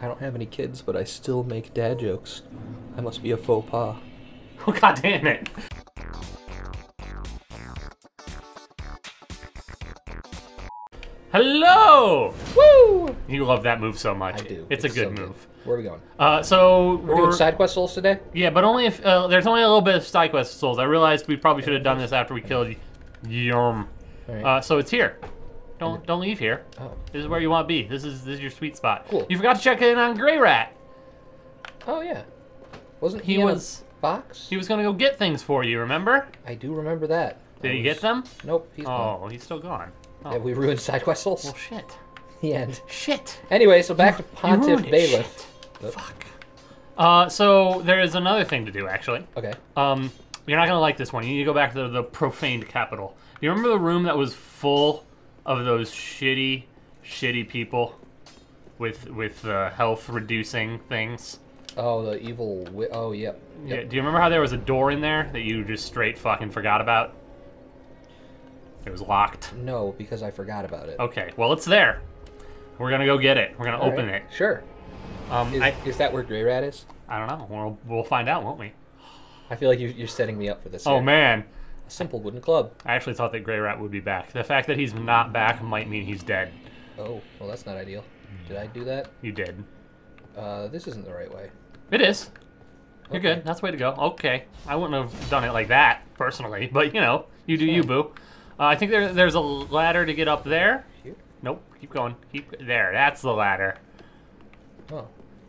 I don't have any kids, but I still make dad jokes. I must be a faux pas. Oh, god damn it. Hello! Woo! You love that move so much. I do. It's a good so move. Where are we going? So We're doing side quest souls today? Yeah, but only if there's only a little bit of side quest souls. I realized we probably should have done this after we killed Yurm. Right. So it's here. Don't leave here. Oh. This is where you want to be. This is your sweet spot. Cool. You forgot to check in on Grey Rat. Oh yeah. Wasn't he in a box? He was gonna go get things for you. Remember? I do remember that. Did you get them? Nope. He's gone. Oh, he's still gone. Oh. Have we ruined side quest souls? Well, shit. The end. Shit. Anyway, so back to ruined Pontiff it. Bailiff. Fuck. So there is another thing to do, actually. Okay. You're not gonna like this one. You need to go back to the profaned capital. Do you remember the room that was full of those shitty people with health reducing things? Oh, the evil. Oh, yep. Yeah. Do you remember how there was a door in there that you just straight fucking forgot about? It was locked. No, because I forgot about it. Okay. Well, it's there. We're gonna go get it. We're gonna open it. Sure. Is that where Grey Rat is? I don't know. We'll find out, won't we? I feel like you're setting me up for this. Oh here. man. A simple wooden club. I actually thought that Grey Rat would be back. The fact that he's not back might mean he's dead. Oh, well, that's not ideal. Did I do that? You did. This isn't the right way. It is. You're Okay. good. That's the way to go. Okay. I wouldn't have done it like that, personally. But, you know, you do you, boo. I think there's a ladder to get up there. Here? Nope. Keep going. There. That's the ladder. Oh.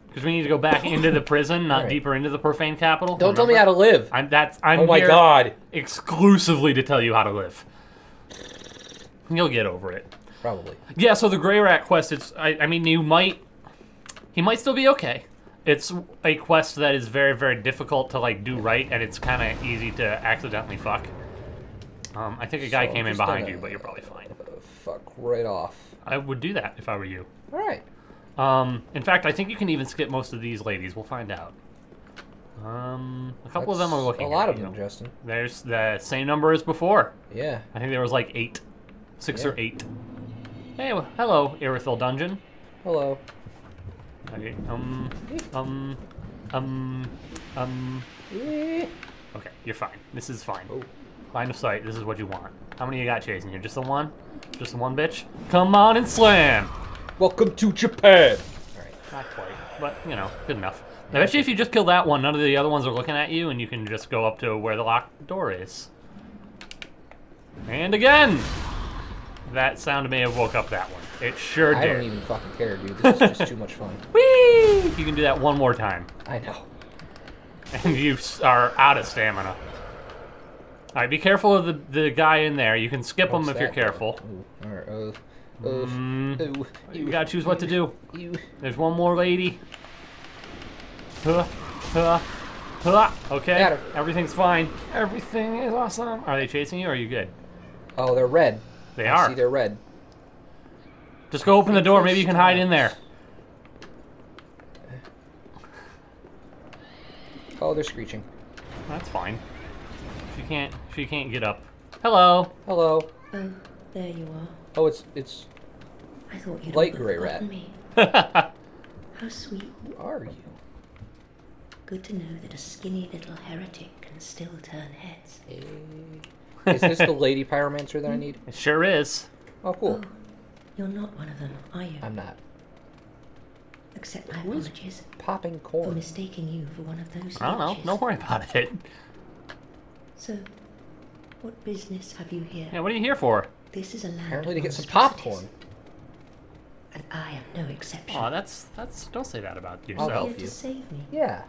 Because we need to go back into the prison, not deeper into the profane capital. Don't tell me how to live. I'm oh my here god. exclusively to tell you how to live. You'll get over it. Probably. Yeah, so the Grey Rat quest, I mean, he might still be okay. It's a quest that is very, very difficult to, like, do right, and it's kind of easy to accidentally fuck. I think a guy came in behind you, but you're probably fine. Fuck right off. I would do that if I were you. Alright. In fact, I think you can even skip most of these ladies. We'll find out. A couple of them are looking a lot at of you. them, Justin. There's the same number as before. Yeah. I think there was like 8. 6 or 8. Hey, well, hello, Irithel Dungeon. Hello. Okay, okay, you're fine. This is fine. Oh. Line of sight, this is what you want. How many you got chasing you? Just the one? Just the one, bitch? Come on and slam! Welcome to Japan! Alright, not quite, but, you know, good enough. I bet you if you just kill that one, none of the other ones are looking at you, and you can just go up to where the locked door is. And again! That sound may have woke up that one. It sure did. I don't even fucking care, dude. This is just too much fun. Whee! You can do that one more time. I know. And you are out of stamina. Alright, be careful of the guy in there. You can skip him if you're careful. Alright, You gotta choose what to do. There's one more lady. Okay, everything's fine. Everything is awesome. Are they chasing you or are you good? Oh, they're red. They I are. see they're red. Just go open the door. Maybe you can hide in there. Oh, they're screeching. That's fine. She can't get up. Hello. Hello. Oh, there you are. Oh, it's I thought you'd light Grey Rat. me. How sweet. Who are you? Good to know that a skinny little heretic can still turn heads. Is this the lady pyromancer that I need? It sure is. Oh, cool. Oh, you're not one of them, are you? I'm not. Accept my Who is apologies popping for corn? mistaking you for one of those I don't know. leeches. Don't worry about it. So, what business have you here? Yeah, what are you here for? This is a land Apparently to of get some monstrosities, popcorn. and I am no exception. Oh, that's. Don't say that about I'll yourself. help Here to you. save me, Yeah.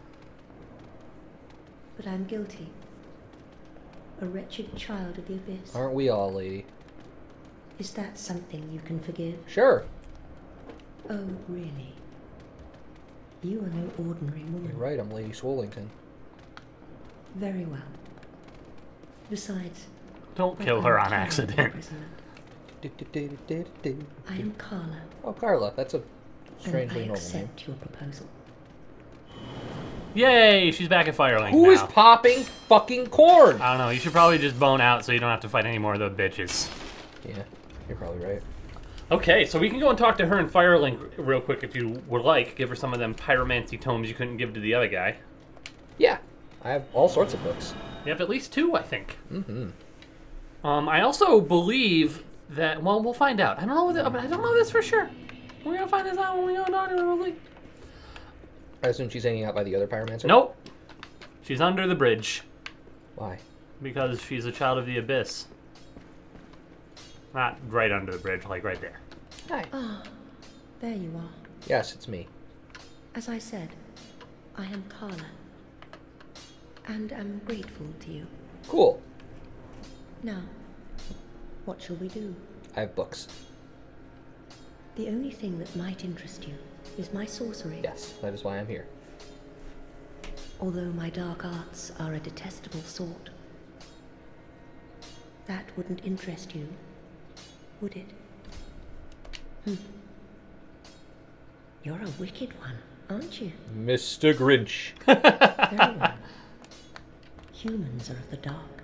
but I'm guilty. A wretched child of the abyss. Aren't we all, lady? Is that something you can forgive? Sure. Oh, really? You are no ordinary woman. You're right, I'm Lady Swollington. Very well. Besides, Don't what kill her are on you accident. imprisonment? I am Carla, Oh, Carla. That's a and I strangely normal name. accept your proposal. Yay! She's back at Firelink Who now. is popping fucking corn? I don't know. You should probably just bone out so you don't have to fight any more of the bitches. Yeah, you're probably right. Okay, so we can go and talk to her in Firelink real quick if you would like. Give her some of them pyromancy tomes you couldn't give to the other guy. Yeah, I have all sorts of books. You have at least 2, I think. Mm-hmm. I also believe that, well, we'll find out. I don't know this for sure. We're gonna find this out when we go talk to her, probably. I assume she's hanging out by the other pyromancer? Nope. She's under the bridge. Why? Because she's a child of the abyss. Not right under the bridge, like right there. Hi. Ah, there you are. Yes, it's me. As I said, I am Carla. And am grateful to you. Cool. Now, what shall we do? I have books. The only thing that might interest you is my sorcery. Yes, that is why I'm here. Although my dark arts are a detestable sort. That wouldn't interest you, would it? You're a wicked one, aren't you? Mr. Grinch. Very well. Humans are of the dark,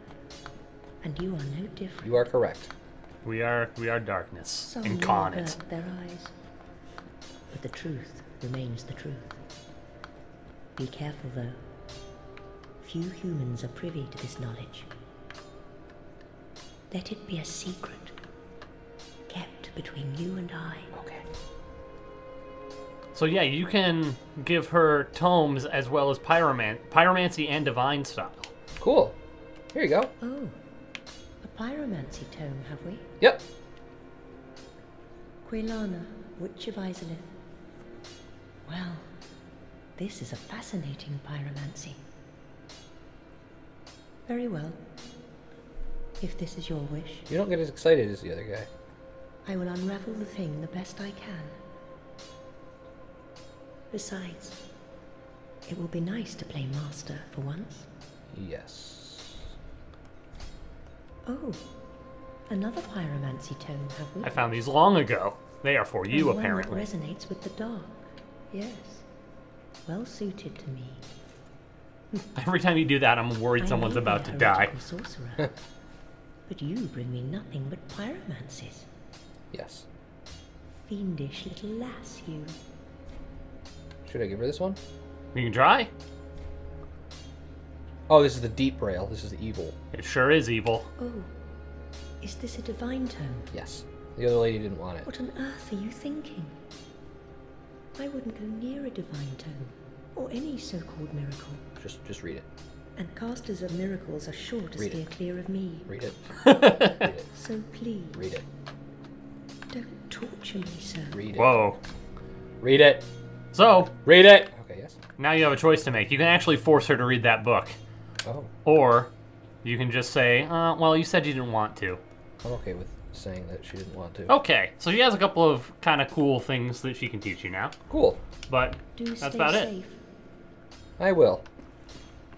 and you are no different. You are correct. We are darkness Some incarnate. will avert their eyes, but the truth remains the truth. Be careful, though. Few humans are privy to this knowledge. Let it be a secret, kept between you and I. Okay. So yeah, you can give her tomes as well as pyromancy and divine style. Cool. Here you go. Oh, a pyromancy tome, have we? Yep. Quelana, Witch of Izalith. Well, this is a fascinating pyromancy. Very well. If this is your wish, You don't get as excited as the other guy. I will unravel the thing the best I can. Besides, it will be nice to play master for once. Yes. Oh, another pyromancy tome, have we? I found these long ago. They are for you, And one apparently. that resonates with the dark. Yes. Well suited to me. Every time you do that, I'm worried I someone's may be about a to die. heretical sorcerer, but you bring me nothing but pyromancies. Yes. Fiendish little lass, you. Should I give her this one? You can try. Oh, this is the deep rail. This is the evil. It sure is evil. Oh, is this a divine tome? Yes. The other lady didn't want it. What on earth are you thinking? I wouldn't go near a divine tome, or any so-called miracle. Just read it. And casters of miracles are sure to Read steer it. clear of me. Read it. Read it. So please, Read it. don't torture me, sir. Read it. Whoa. Read it. So, Read it. Okay, yes. now you have a choice to make. You can actually force her to read that book. Oh, Or you can just say, well, you said you didn't want to. I'm okay with saying that she didn't want to. Okay, so she has a couple of kind of cool things that she can teach you now. Cool. But Do that's stay about it. safe. I will.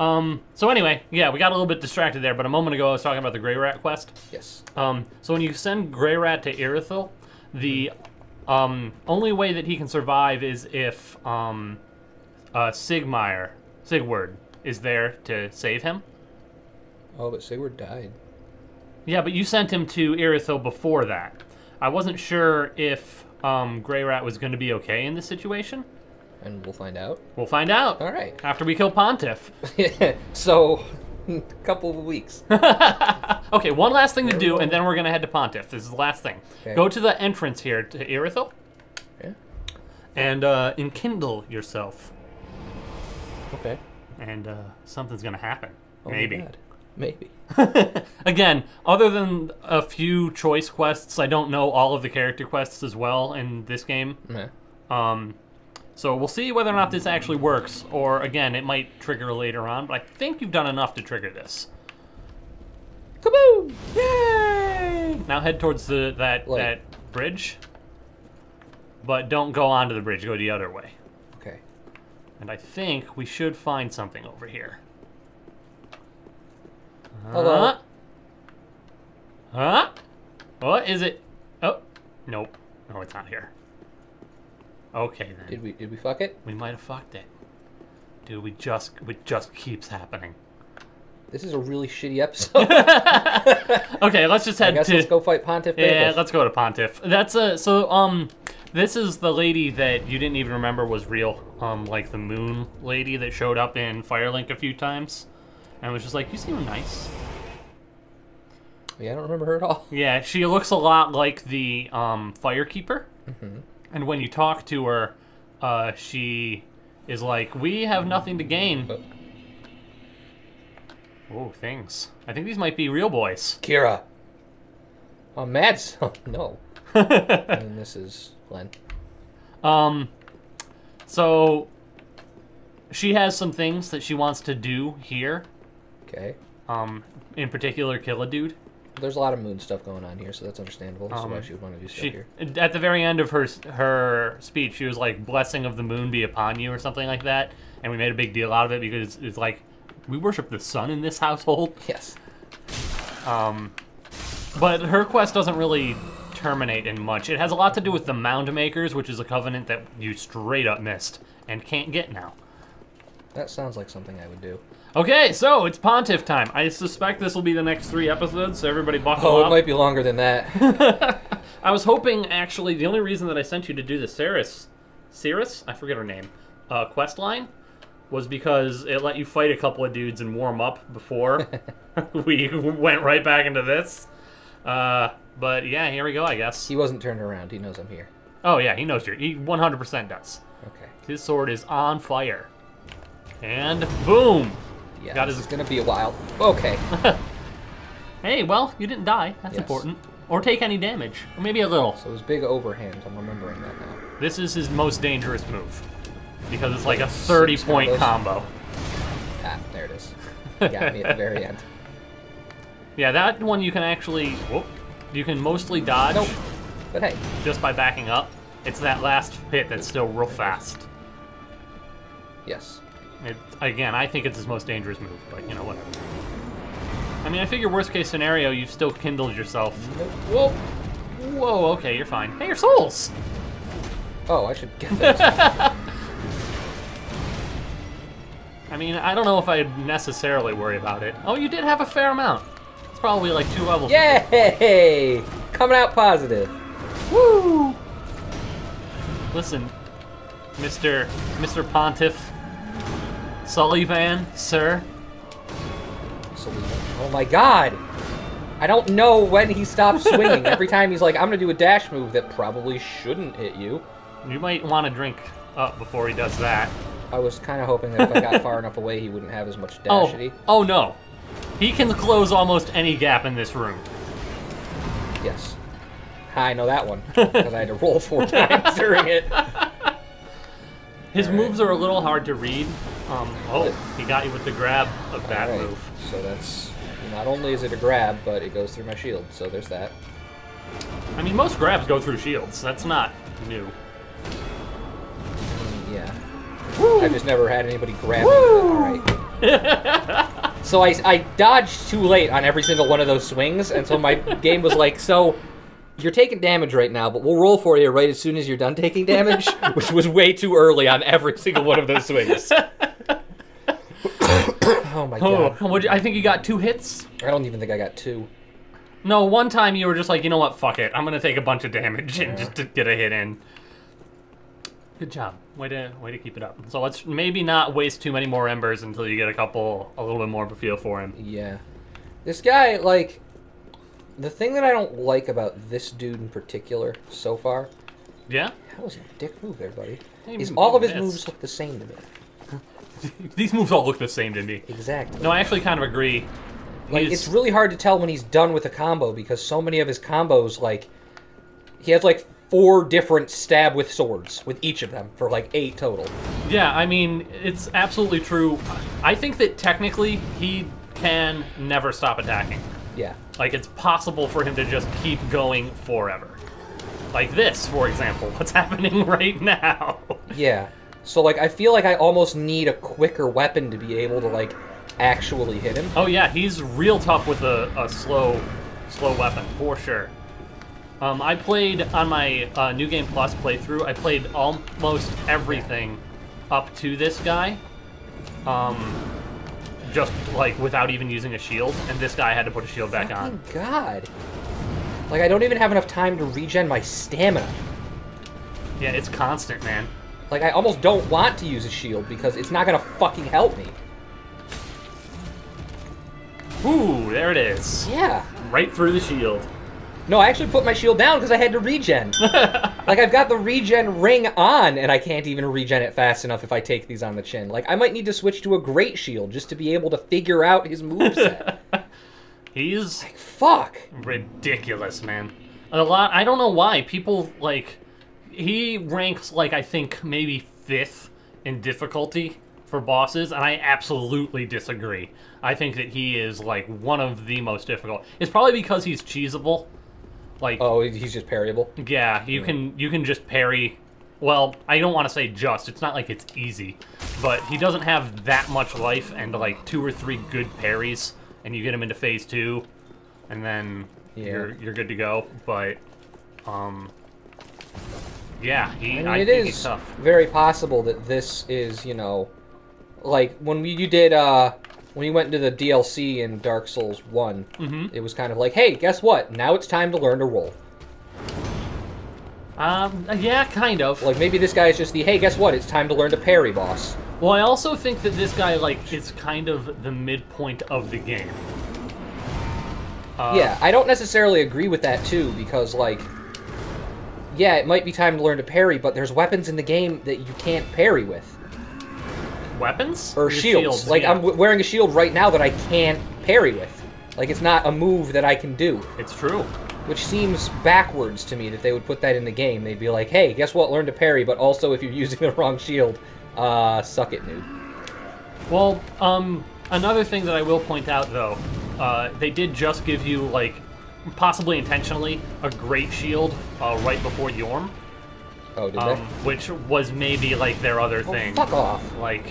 So anyway, yeah, we got a little bit distracted there, but a moment ago I was talking about the Grey Rat quest. Yes. So when you send Grey Rat to Irithyll, the only way that he can survive is if Sigward is there to save him. Oh, but Sigurd died. Yeah, but you sent him to Irithyll before that. I wasn't sure if Grey Rat was going to be okay in this situation. And we'll find out. We'll find out All right. after we kill Pontiff. So, a couple of weeks. Okay, one last thing to do, and then we're going to head to Pontiff. This is the last thing. Okay. Go to the entrance here to Irithyll Yeah. and enkindle yourself. Okay. And something's going to happen. Oh my Maybe. God. Maybe. Again, other than a few choice quests, I don't know all of the character quests as well in this game. Meh. So we'll see whether or not this actually works, or again, it might trigger later on, but I think you've done enough to trigger this. Kaboom! Yay! Now head towards that bridge, but don't go onto the bridge, go the other way. Okay. And I think we should find something over here. Hello. Huh? What is it? Oh, nope. No, it's not here. Okay then. Did we fuck it? We might have fucked it. Dude, it just keeps happening. This is a really shitty episode. Okay, let's just head I guess to... let's go fight Pontiff. Yeah, let's go to Pontiff. That's this is the lady that you didn't even remember was real. Like the moon lady that showed up in Firelink a few times. And was just like, you seem nice. Yeah, I don't remember her at all. Yeah, she looks a lot like the Firekeeper. Mm-hmm. And when you talk to her, she is like, we have nothing to gain. Oh, things. I think these might be real boys. Kira. Oh, Mads. Oh, no. And this is Glenn. So she has some things that she wants to do here. Okay. In particular, kill a dude. There's a lot of moon stuff going on here, so that's understandable. That's why she would want to do stuff here. At the very end of her speech, she was like, blessing of the moon be upon you, or something like that. And we made a big deal out of it because it's like, we worship the sun in this household. Yes. But her quest doesn't really terminate in much. It has a lot to do with the Mound Makers, which is a covenant that you straight up missed and can't get now. That sounds like something I would do. Okay, so it's Pontiff time. I suspect this will be the next 3 episodes, so everybody buckle up. Oh, it might be longer than that. I was hoping, actually, the only reason that I sent you to do the Cirrus, I forget her name, quest line, was because it let you fight a couple of dudes and warm up before we went right back into this. But yeah, here we go, I guess. He wasn't turned around. He knows I'm here. Oh yeah, he knows he 100% does. Okay. His sword is on fire. And boom! Yeah, Got this his... is gonna be a while. Okay. Hey, well, you didn't die. That's important. Or take any damage. Or maybe a little. So his big overhand, I'm remembering that now. This is his most dangerous move. Because it's like a 30-point combo. Ah, there it is. Got me at the very end. Yeah, that one you can actually... Whoop, you can mostly dodge. Nope. But hey. Just by backing up. It's that last hit that's still real fast. Yes. Again, I think it's his most dangerous move, but, you know, whatever. I mean, I figure worst case scenario, you've still kindled yourself. Nope. Whoa! Whoa, okay, you're fine. Hey, your souls! Oh, I should get those. I mean, I don't know if I'd necessarily worry about it. Oh, you did have a fair amount. It's probably like 2 levels. Yay! Coming out positive. Woo! Listen, Mr. Pontiff Sullivan, sir. Oh my god! I don't know when he stops swinging. Every time he's like, I'm gonna do a dash move that probably shouldn't hit you. You might want to drink up before he does that. I was kind of hoping that if I got far enough away, he wouldn't have as much dashity. Oh no. He can close almost any gap in this room. Yes. I know that one, because I had to roll 4 times during it. His moves are a little hard to read. He got you with the grab of that move. So that's, not only is it a grab, but it goes through my shield, so there's that. I mean, most grabs go through shields. That's not new. Yeah. Woo! I've just never had anybody grab me. Alright. So I dodged too late on every single one of those swings, and so my game was like, so you're taking damage right now, but we'll roll for you right as soon as you're done taking damage, which was way too early on every single one of those swings. Oh my god. I think you got 2 hits. I don't even think I got 2. No, one time you were just like, you know what, fuck it. I'm gonna take a bunch of damage and just to get a hit in. Good job. Way to keep it up. So let's maybe not waste too many more embers until you get a little bit more of a feel for him. Yeah. This guy, like, the thing that I don't like about this dude in particular so far. Yeah? That was a dick move there, buddy. Hey, is all of his moves look the same to me. These moves all look the same to me. Exactly. No, I actually kind of agree. Like, it's really hard to tell when he's done with a combo because so many of his combos, like, he has like 4 different stab with swords with each of them for like 8 total. Yeah, I mean, it's absolutely true. I think that technically he can never stop attacking. Yeah. Like, it's possible for him to just keep going forever. Like this, for example, what's happening right now. Yeah. So, like, I feel like I almost need a quicker weapon to be able to, like, actually hit him. Oh, yeah, he's real tough with a slow weapon, for sure. I played on my New Game Plus playthrough, I played almost everything up to this guy. just, like, without even using a shield, and this guy had to put a shield back on. Fucking God. Like, I don't even have enough time to regen my stamina. Yeah, it's constant, man. Like, I almost don't want to use a shield because it's not gonna fucking help me. Ooh, there it is. Yeah. Right through the shield. No, I actually put my shield down because I had to regen. Like, I've got the regen ring on, and I can't even regen it fast enough if I take these on the chin. Like, I might need to switch to a great shield just to be able to figure out his moveset. He's Like, fuck. ridiculous, man. I don't know why. People, like, he ranks, like, I think maybe 5th in difficulty for bosses, and I absolutely disagree. I think that he is, like, one of the most difficult. It's probably because he's cheesable. Like, Oh, he's just parryable? yeah, you can just parry. Well, I don't want to say just. It's not like it's easy, but he doesn't have that much life, and like 2 or 3 good parries, and you get him into phase 2, and then you're good to go. But yeah, I mean, I it think is he's tough. very possible that this is, you know, like when you did when you went into the DLC in Dark Souls 1, it was kind of like, hey, guess what? Now it's time to learn to roll. Yeah, kind of. Like, maybe this guy is just the, hey, guess what? It's time to learn to parry boss. Well, I also think that this guy, like, is kind of the midpoint of the game. Yeah, I don't necessarily agree with that, too, because, like, yeah, it might be time to learn to parry, but there's weapons in the game that you can't parry with. Weapons? Or Your shields. Like, yeah. I'm wearing a shield right now that I can't parry with. Like, it's not a move that I can do. It's true. Which seems backwards to me that they would put that in the game. They'd be like, hey, guess what? Learn to parry, but also if you're using the wrong shield, suck it, dude. Well, another thing that I will point out, though, they did just give you, like, possibly intentionally, a great shield right before Yorm. Oh, did they? Which was maybe, like, their other thing. Fuck off. Like,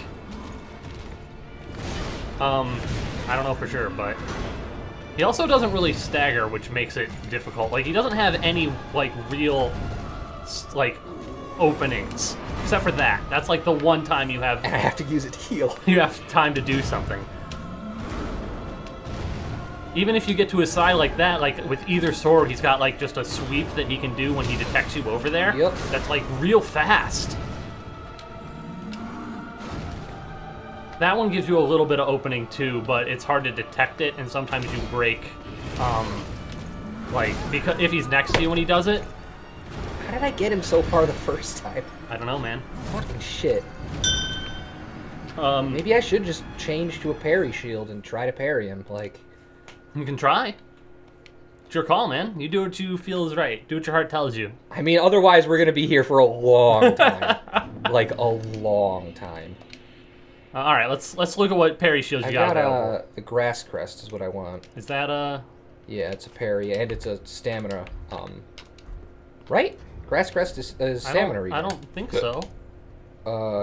I don't know for sure, but he also doesn't really stagger, which makes it difficult. Like, he doesn't have any, like, real, like, openings. Except for that. That's, like, the one time you have... And I have to use it to heal. You have time to do something. Even if you get to his side like that, like, with either sword, he's got, like, just a sweep that he can do when he detects you over there. Yep. That's, like, real fast. That one gives you a little bit of opening, too, but it's hard to detect it, and sometimes you break, like, because if he's next to you when he does it. How did I get him so far the first time? I don't know, man. Fucking shit. Maybe I should just change to a parry shield and try to parry him, like... You can try. It's your call, man. You do what you feel is right. Do what your heart tells you. I mean, otherwise we're gonna be here for a long time. Like, a long time. All right, let's look at what parry shields you got available. The grass crest is what I want. Is that Yeah, it's a parry and it's a stamina. Right? Grass crest is stamina regen. I don't think so.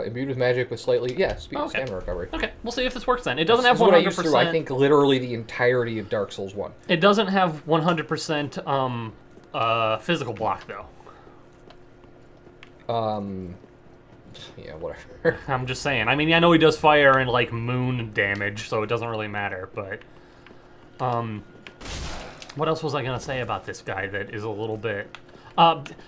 Imbued with magic with slightly speed and stamina recovery. Okay, we'll see if this works then. It doesn't have 100%. What I used to, I think, literally the entirety of Dark Souls 1. It doesn't have 100% physical block though. Yeah, whatever. I'm just saying. I mean, I know he does fire and like moon damage, so it doesn't really matter. But what else was I gonna say about this guy that is a little bit?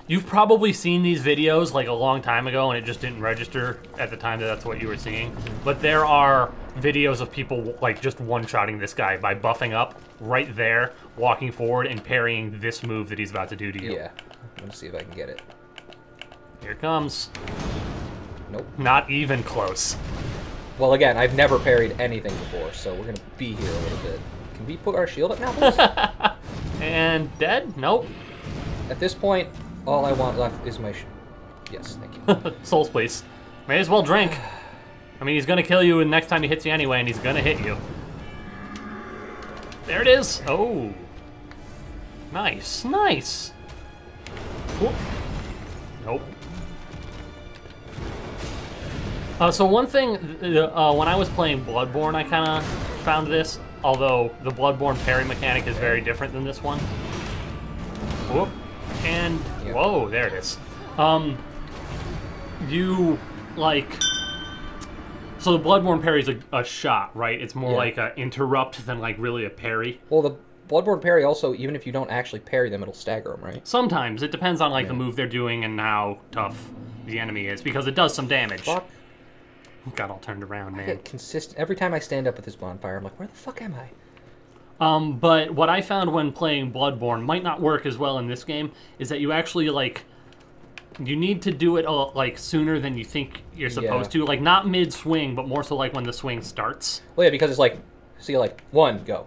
You've probably seen these videos like a long time ago, and it just didn't register at the time that that's what you were seeing. But there are videos of people like just one-shotting this guy by buffing up right there, walking forward, and parrying this move that he's about to do to you. Yeah. Let's see if I can get it. Here it comes. Nope. Not even close. Well, again, I've never parried anything before, so we're gonna be here a little bit. Can we put our shield up now, please? And dead? Nope. At this point, all I want left is my Yes, thank you. Souls, please. May as well drink. I mean, he's gonna kill you and next time he hits you anyway, and he's gonna hit you. There it is. Oh. Nice, nice. Whoop. Nope. So one thing, when I was playing Bloodborne, I kind of found this, although the Bloodborne parry mechanic is very different than this one. Whoop. And, yep. Whoa, there it is. You, like, So the Bloodborne parry is a shot, right? It's more like a interrupt than like really a parry. Well, the Bloodborne parry also, even if you don't actually parry them, it'll stagger them, right? Sometimes. It depends on like the move they're doing and how tough the enemy is, because it does some damage. Fuck. Got all turned around, I man. get consistent. Every time I stand up at this bonfire, I'm like, where the fuck am I? But what I found when playing Bloodborne might not work as well in this game is that you actually, like, you need to do it, like, sooner than you think you're supposed to. Like, not mid-swing, but more so, like, when the swing starts. Well, yeah, because it's like, see, like, one, go.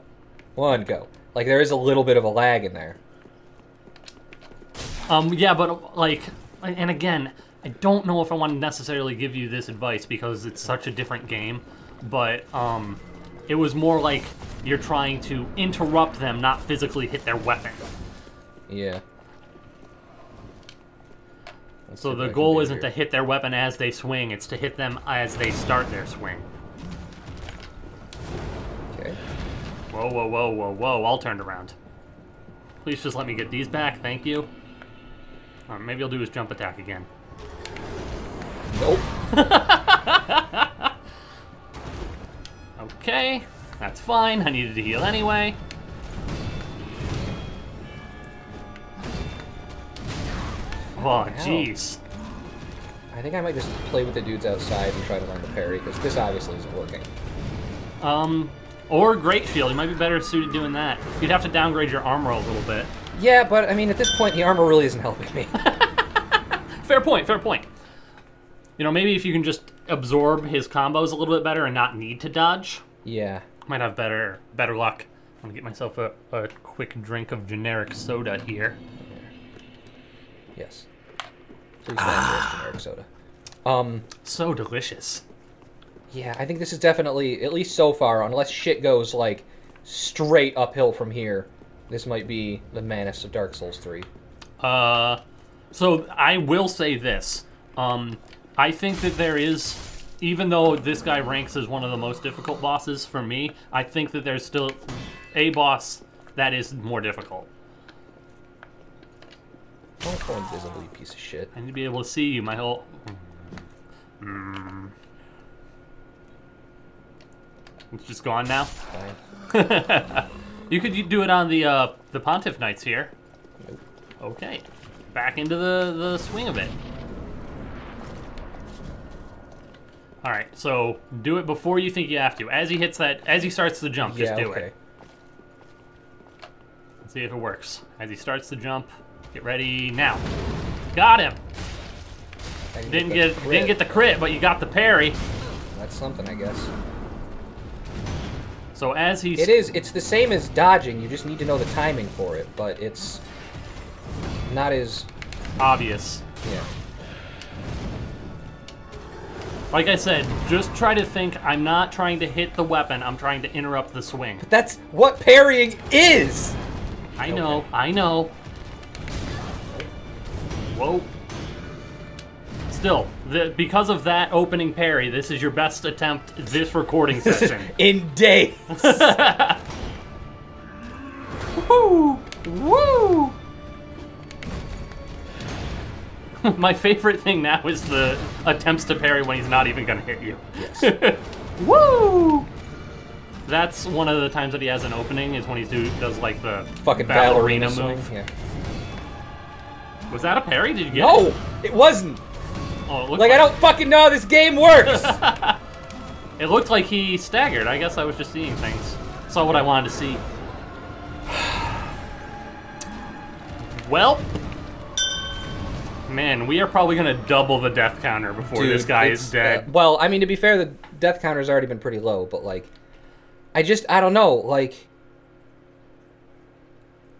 One, go. Like, there is a little bit of a lag in there. Yeah, but, like, and again, I don't know if I want to necessarily give you this advice because it's such a different game, but, it was more like you're trying to interrupt them, not physically hit their weapon. Yeah. So the goal isn't to hit their weapon as they swing, it's to hit them as they start their swing. Okay. Whoa, whoa, whoa, whoa, whoa, all turned around. Please just let me get these back, thank you. Maybe I'll do his jump attack again. Nope. Okay, that's fine, I needed to heal anyway. Oh, jeez. I think I might just play with the dudes outside and try to learn the parry, because this obviously isn't working. Or Great Shield, you might be better suited doing that. You'd have to downgrade your armor a little bit. Yeah, but, I mean, at this point, the armor really isn't helping me. Fair point, fair point. You know, maybe if you can just absorb his combos a little bit better and not need to dodge. Yeah. Might have better luck. I'm gonna get myself a quick drink of generic soda here. Yes. Please generic soda. So delicious. Yeah, I think this is definitely, at least so far, unless shit goes, like, straight uphill from here, this might be the Manus of Dark Souls 3. So I will say this. I think that there is, even though this guy ranks as one of the most difficult bosses for me, I think that there's still a boss that is more difficult. Don't go invisible, you piece of shit. I need to be able to see you, my whole... It's just gone now? Fine. You could do it on the Pontiff Knights here. Nope. Okay. Back into the swing of it. Alright, so do it before you think you have to. As he hits that, as he starts the jump, just do it. Let's see if it works. As he starts the jump, get ready now. Got him! Didn't get the crit, but you got the parry. That's something, I guess. So as he's... It's the same as dodging, you just need to know the timing for it, but it's not as... obvious. Yeah. Like I said, just try to think, I'm not trying to hit the weapon, I'm trying to interrupt the swing. But that's what parrying is! I know, I know. Whoa. Still, because of that opening parry, this is your best attempt this recording session. In days! Woo! Woo! My favorite thing now is the attempts to parry when he's not even gonna hit you. Yes. Woo! That's one of the times that he has an opening, is when he does like the Fucking ballerina swing. move. Yeah. Was that a parry? Did you get No! it? It wasn't! Oh, it looked Like, I don't fucking know how this game works! It looked like he staggered. I guess I was just seeing things. Saw what I wanted to see. Well, man, we are probably gonna double the death counter before this guy is dead. Well, I mean, to be fair, the death counter's already been pretty low, but, like, I don't know, like,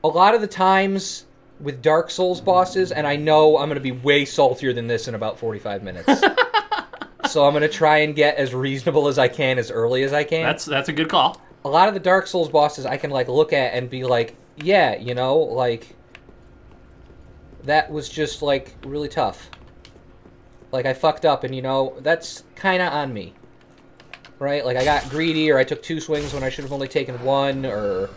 a lot of the times with Dark Souls bosses, and I know I'm going to be way saltier than this in about 45 minutes. So I'm going to try and get as reasonable as I can as early as I can. That's a good call. A lot of the Dark Souls bosses I can, like, look at and be like, yeah, you know, like, that was just, like, really tough. Like, I fucked up, and, you know, that's kind of on me. Right? Like, I got greedy, or I took 2 swings when I should have only taken 1, or...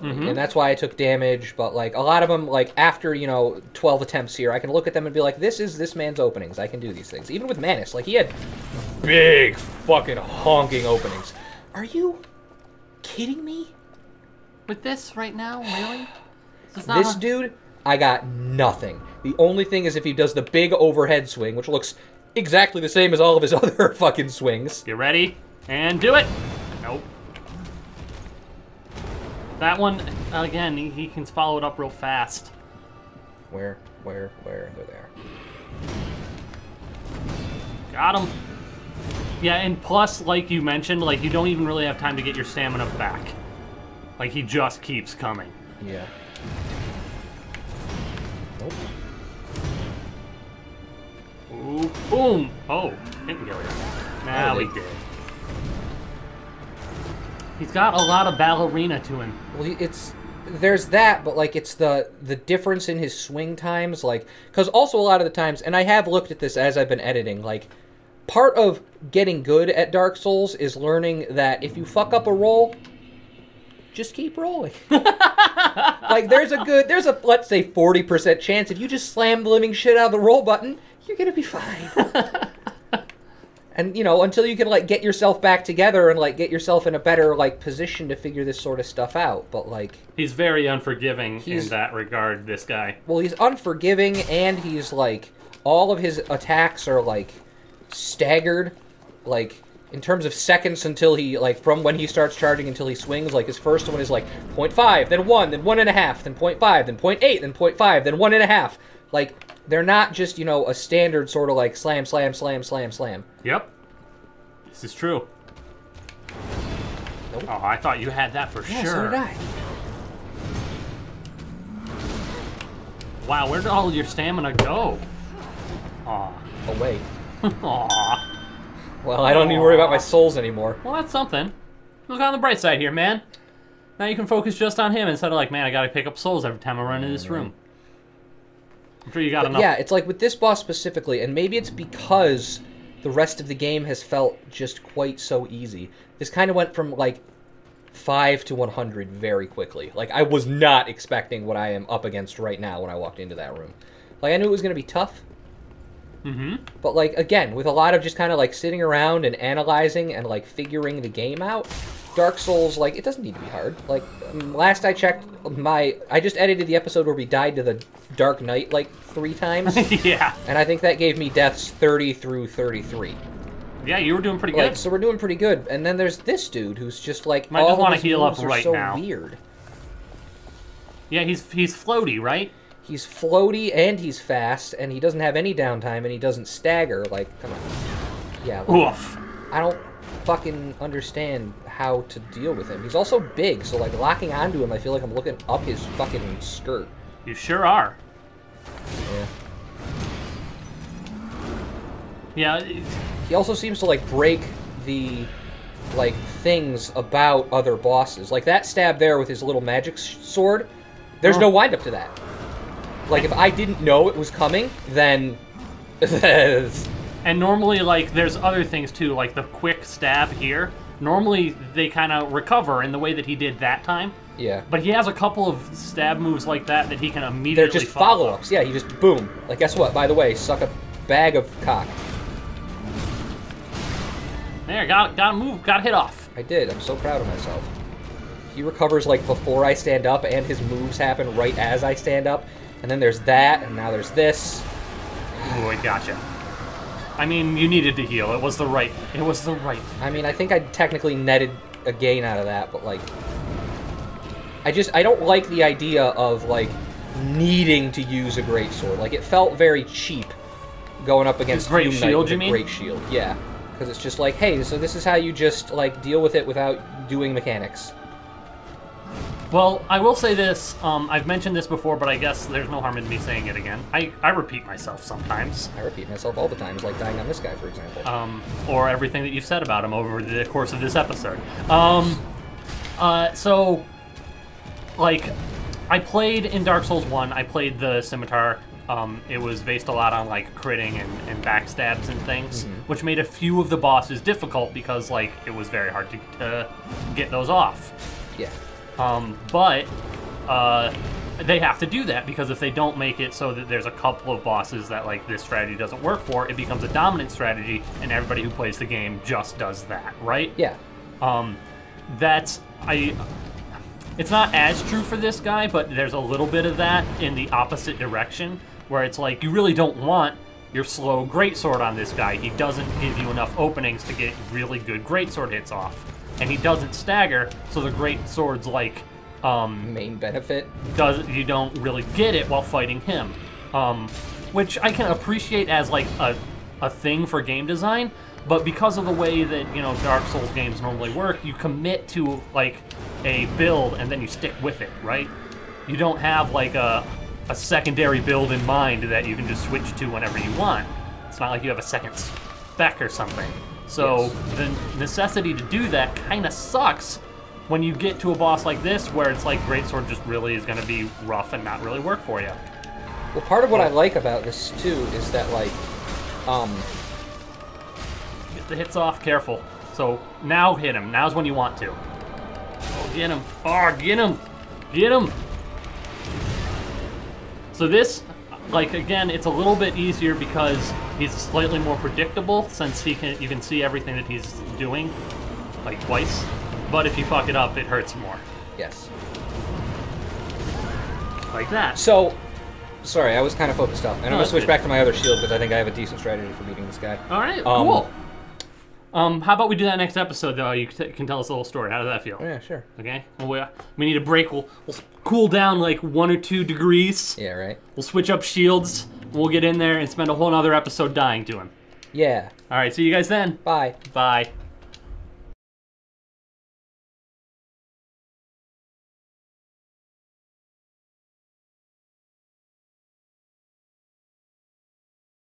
me. And that's why I took damage, but, like, a lot of them, like, after, 12 attempts here, I can look at them and be like, this is this man's openings. I can do these things. Even with Manus, like, he had big fucking honking openings. Are you kidding me? With this right now, really? This dude, I got nothing. The only thing is if he does the big overhead swing, which looks exactly the same as all of his other fucking swings. Get ready, and do it! Nope. That one, again, he can follow it up real fast. Where? They're there. Got him. Yeah, and plus, like you mentioned, like, you don't even really have time to get your stamina back. Like, he just keeps coming. Yeah. Nope. Ooh, boom! Oh, didn't kill you. Nah, we did. He's got a lot of ballerina to him. Well, there's that, but, like, it's the difference in his swing times, like, because also a lot of the times, and I have looked at this as I've been editing, like, part of getting good at Dark Souls is learning that if you fuck up a roll, just keep rolling. Like, there's a, let's say, 40% chance if you just slam the living shit out of the roll button, you're gonna be fine. And, until you can, like, get yourself back together and, like, get yourself in a better, like, position to figure this sort of stuff out. But, like... He's very unforgiving in that regard, this guy. Well, he's unforgiving, and he's, like... All of his attacks are, like, staggered. Like, in terms of seconds until he, like, from when he starts charging until he swings. Like, his first one is, like, 0.5, then 1, then 1.5, then 0.5, then 0.8, then 0.5, then 1.5. Like... They're not just, a standard sort of like slam, slam, slam, slam, slam. Yep. This is true. Nope. Oh, I thought you had that for sure. So did I. Wow, where did all your stamina go? Aw. Away. Aw. Well, I don't need to worry about my souls anymore. Well, that's something. Look on the bright side here, man. Now you can focus just on him instead of like, man, I gotta pick up souls every time I run into this room. I'm sure you got enough. Yeah, it's like with this boss specifically, and maybe it's because the rest of the game has felt just quite so easy. This kind of went from, like, 5 to 100 very quickly. Like, I was not expecting what I am up against right now when I walked into that room. Like, I knew it was going to be tough. But, like, again, with a lot of just kind of, like, sitting around and analyzing and, like, figuring the game out, Dark Souls, like, it doesn't need to be hard. Like, last I checked, I just edited the episode where we died to the Dark Knight, like, 3 times. Yeah. And I think that gave me deaths 30 through 33. Yeah, you were doing pretty good. Like, so we're doing pretty good. And then there's this dude who's just, like, might just want to heal up right now. Weird. Yeah, he's floaty, right? He's floaty, and he's fast, and he doesn't have any downtime, and he doesn't stagger. Like, come on. Yeah. Like, oof. I don't fucking understand how to deal with him. He's also big, so, like, locking onto him, I feel like I'm looking up his fucking skirt. You sure are. Yeah. Yeah. He also seems to, like, break the, like, things about other bosses. Like, that stab there with his little magic sword, there's no wind-up to that. Like, if I didn't know it was coming, then... And normally, like, there's other things, too, like the quick stab here. Normally, they kind of recover in the way that he did that time. Yeah. But he has a couple of stab moves like that that he can immediately They're just follow-ups. Yeah, he just, boom. Like, guess what? By the way, suck a bag of cock. There, gotta move, gotta hit off. I did. I'm so proud of myself. He recovers, like, before I stand up, and his moves happen right as I stand up. And then there's that, and now there's this. Ooh, I gotcha. I mean, you needed to heal. It was the right. I mean, I think I technically netted a gain out of that, but, like... I don't like the idea of, like, needing to use a greatsword. Like, it felt very cheap going up against Great Doom Knight Shield, with you a mean? Great Shield. Yeah. Because it's just like, hey, so this is how you just, like, deal with it without doing mechanics. Well, I will say this. I've mentioned this before, but I guess there's no harm in me saying it again. I repeat myself sometimes. I repeat myself all the time, like dying on this guy, for example. Or everything that you've said about him over the course of this episode. So, like, I played in Dark Souls 1, I played the Scimitar. It was based a lot on, like, critting and backstabs and things, which made a few of the bosses difficult because, like, it was very hard to get those off. Yeah. But they have to do that, because if they don't make it so that there's a couple of bosses that like this strategy doesn't work for, it becomes a dominant strategy, and everybody who plays the game just does that, right? Yeah. It's not as true for this guy, but there's a little bit of that in the opposite direction, where it's like you really don't want your slow greatsword on this guy. He doesn't give you enough openings to get really good greatsword hits off, and he doesn't stagger, so the greatsword's like main benefit. You don't really get it while fighting him, which I can appreciate as like a thing for game design. But because of the way that, you know, Dark Souls games normally work, you commit to, like, a build and then you stick with it, right? You don't have, like, a secondary build in mind that you can just switch to whenever you want. It's not like you have a second spec or something. So the necessity to do that kind of sucks when you get to a boss like this, where it's like Greatsword just really is going to be rough and not really work for you. Well, part of what I like about this, too, is that, like, Get the hits off, careful. So now hit him. Now's when you want to. Oh, get him. Oh, get him. Get him. So this, like, again, it's a little bit easier because he's slightly more predictable, since you can see everything that he's doing, like, twice. But if you fuck it up, it hurts more. Yes. Like that. So, sorry, I was kind of focused up. And I'm going to switch good. back to my other shield, because I think I have a decent strategy for beating this guy. All right, cool. How about we do that next episode, though? You can tell us a little story. How does that feel? Oh, yeah, sure. Okay. Well, we need a break. We'll cool down like 1 or 2 degrees. Yeah, right. We'll switch up shields. We'll get in there and spend a whole other episode dying to him. Yeah. All right. See you guys then. Bye. Bye.